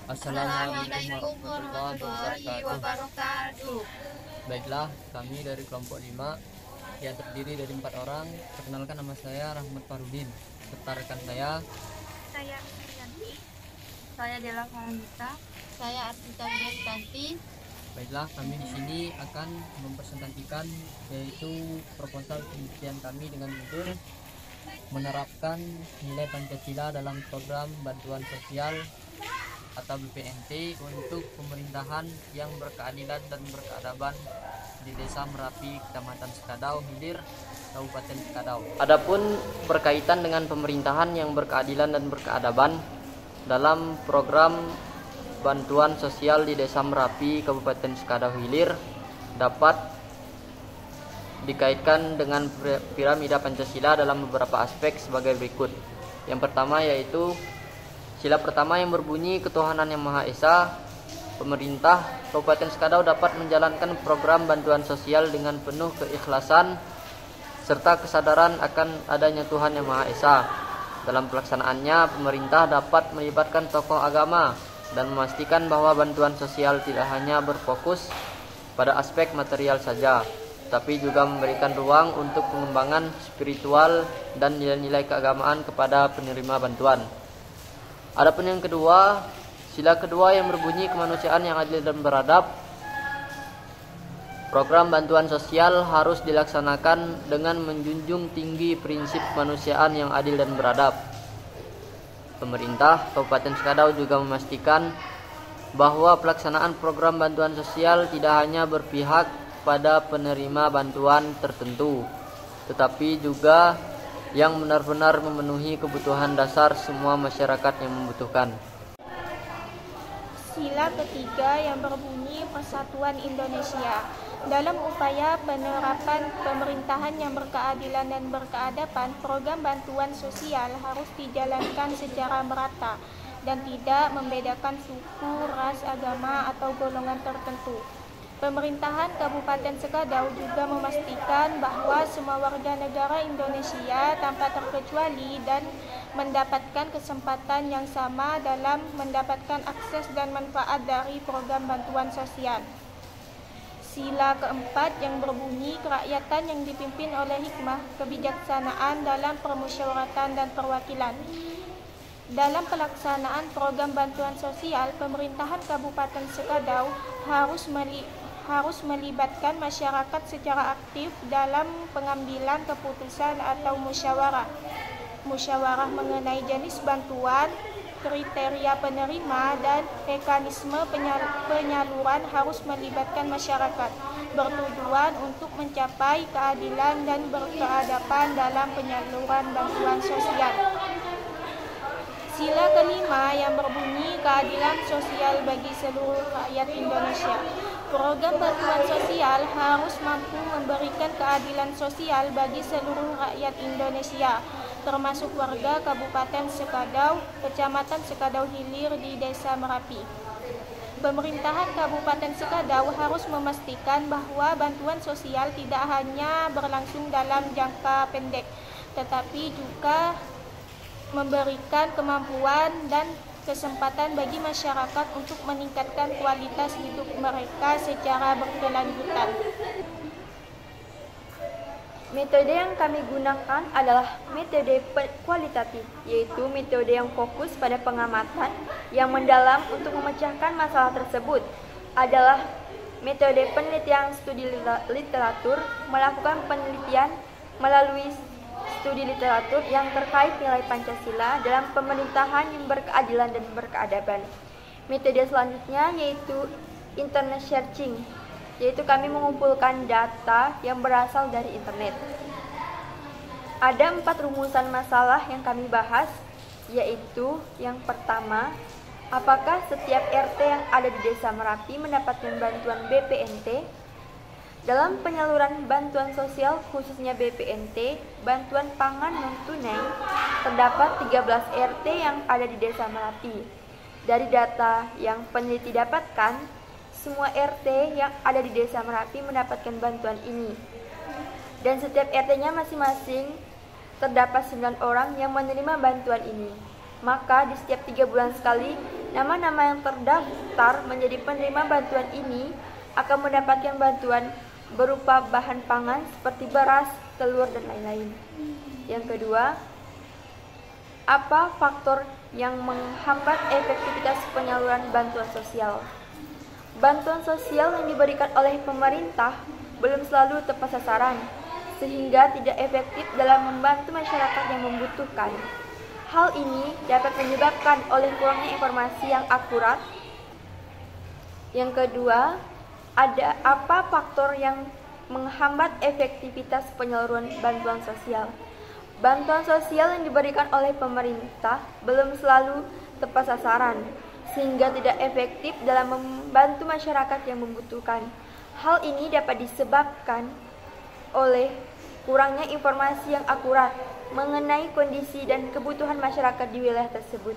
Assalamualaikum warahmatullahi warahmatullahi wabarakatuh. Baiklah, kami dari kelompok 5 yang terdiri dari 4 orang. Perkenalkan, nama saya Rahmat Farudin. Serta rekan saya Yanti. Saya Dela Farhanita. Saya Artika Widiastanti. Baiklah, kami di sini akan mempresentasikan yaitu proposal penelitian kami dengan judul menerapkan nilai Pancasila dalam program bantuan sosial atau BPNT untuk pemerintahan yang berkeadilan dan berkeadaban di Desa Merapi, Kecamatan Sekadau Hilir, Kabupaten Sekadau. Adapun berkaitan dengan pemerintahan yang berkeadilan dan berkeadaban dalam program bantuan sosial di Desa Merapi, Kabupaten Sekadau Hilir dapat dikaitkan dengan piramida Pancasila dalam beberapa aspek sebagai berikut. Yang pertama yaitu sila pertama yang berbunyi ketuhanan yang Maha Esa. Pemerintah Kabupaten Sekadau dapat menjalankan program bantuan sosial dengan penuh keikhlasan serta kesadaran akan adanya Tuhan yang Maha Esa. Dalam pelaksanaannya, pemerintah dapat melibatkan tokoh agama dan memastikan bahwa bantuan sosial tidak hanya berfokus pada aspek material saja, tapi juga memberikan ruang untuk pengembangan spiritual dan nilai-nilai keagamaan kepada penerima bantuan. Adapun yang kedua, sila kedua yang berbunyi kemanusiaan yang adil dan beradab. Program bantuan sosial harus dilaksanakan dengan menjunjung tinggi prinsip kemanusiaan yang adil dan beradab. Pemerintah Kabupaten Sekadau juga memastikan bahwa pelaksanaan program bantuan sosial tidak hanya berpihak pada penerima bantuan tertentu, tetapi juga yang benar-benar memenuhi kebutuhan dasar semua masyarakat yang membutuhkan. Sila ketiga yang berbunyi Persatuan Indonesia. Dalam upaya penerapan pemerintahan yang berkeadilan dan berkeadaban, program bantuan sosial harus dijalankan secara merata dan tidak membedakan suku, ras, agama, atau golongan tertentu. Pemerintahan Kabupaten Sekadau juga memastikan bahwa semua warga negara Indonesia tanpa terkecuali dan mendapatkan kesempatan yang sama dalam mendapatkan akses dan manfaat dari program bantuan sosial. Sila keempat yang berbunyi kerakyatan yang dipimpin oleh hikmah kebijaksanaan dalam permusyawaratan dan perwakilan. Dalam pelaksanaan program bantuan sosial, pemerintahan Kabupaten Sekadau harus melibatkan masyarakat secara aktif dalam pengambilan keputusan atau musyawarah mengenai jenis bantuan, kriteria penerima, dan mekanisme penyaluran harus melibatkan masyarakat, bertujuan untuk mencapai keadilan dan berkeadaban dalam penyaluran bantuan sosial. Sila kelima yang berbunyi keadilan sosial bagi seluruh rakyat Indonesia. Program bantuan sosial harus mampu memberikan keadilan sosial bagi seluruh rakyat Indonesia, termasuk warga Kabupaten Sekadau, Kecamatan Sekadau Hilir di Desa Merapi. Pemerintahan Kabupaten Sekadau harus memastikan bahwa bantuan sosial tidak hanya berlangsung dalam jangka pendek, tetapi juga memberikan kemampuan dan kesempatan bagi masyarakat untuk meningkatkan kualitas hidup mereka secara berkelanjutan. Metode yang kami gunakan adalah metode kualitatif, yaitu metode yang fokus pada pengamatan yang mendalam untuk memecahkan masalah tersebut. Adalah metode penelitian studi literatur, melakukan penelitian melalui studi literatur yang terkait nilai Pancasila dalam pemerintahan yang berkeadilan dan berkeadaban. Metode selanjutnya yaitu internet searching, yaitu kami mengumpulkan data yang berasal dari internet. Ada 4 rumusan masalah yang kami bahas, yaitu yang pertama, apakah setiap RT yang ada di Desa Merapi mendapatkan bantuan BPNT? Dalam penyaluran bantuan sosial khususnya BPNT, bantuan pangan non-tunai, terdapat 13 RT yang ada di Desa Merapi. Dari data yang peneliti dapatkan, semua RT yang ada di Desa Merapi mendapatkan bantuan ini. Dan setiap RT-nya masing-masing terdapat 9 orang yang menerima bantuan ini. Maka di setiap 3 bulan sekali Nama-nama yang terdaftar menjadi penerima bantuan ini akan mendapatkan bantuan berupa bahan pangan seperti beras, telur, dan lain-lain. Yang kedua, apa faktor yang menghambat efektivitas penyaluran bantuan sosial? Bantuan sosial yang diberikan oleh pemerintah belum selalu tepat sasaran, sehingga tidak efektif dalam membantu masyarakat yang membutuhkan. Hal ini dapat menyebabkan oleh kurangnya informasi yang akurat. Yang kedua, ada apa faktor yang menghambat efektivitas penyaluran bantuan sosial? Bantuan sosial yang diberikan oleh pemerintah belum selalu tepat sasaran, sehingga tidak efektif dalam membantu masyarakat yang membutuhkan. Hal ini dapat disebabkan oleh kurangnya informasi yang akurat mengenai kondisi dan kebutuhan masyarakat di wilayah tersebut.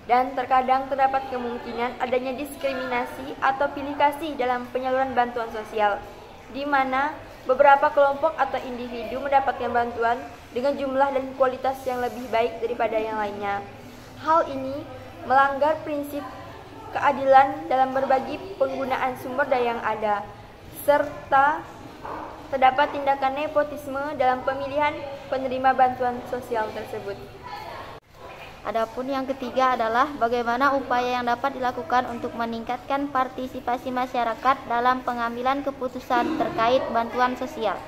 Dan terkadang terdapat kemungkinan adanya diskriminasi atau pilih kasih dalam penyaluran bantuan sosial, di mana beberapa kelompok atau individu mendapatkan bantuan dengan jumlah dan kualitas yang lebih baik daripada yang lainnya. Hal ini melanggar prinsip keadilan dalam berbagi penggunaan sumber daya yang ada, serta terdapat tindakan nepotisme dalam pemilihan penerima bantuan sosial tersebut. Adapun yang ketiga adalah bagaimana upaya yang dapat dilakukan untuk meningkatkan partisipasi masyarakat dalam pengambilan keputusan terkait bantuan sosial.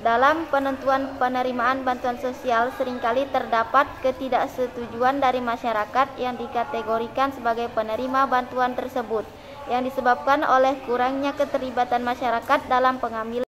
Dalam penentuan penerimaan bantuan sosial seringkali terdapat ketidaksetujuan dari masyarakat yang dikategorikan sebagai penerima bantuan tersebut, yang disebabkan oleh kurangnya keterlibatan masyarakat dalam pengambilan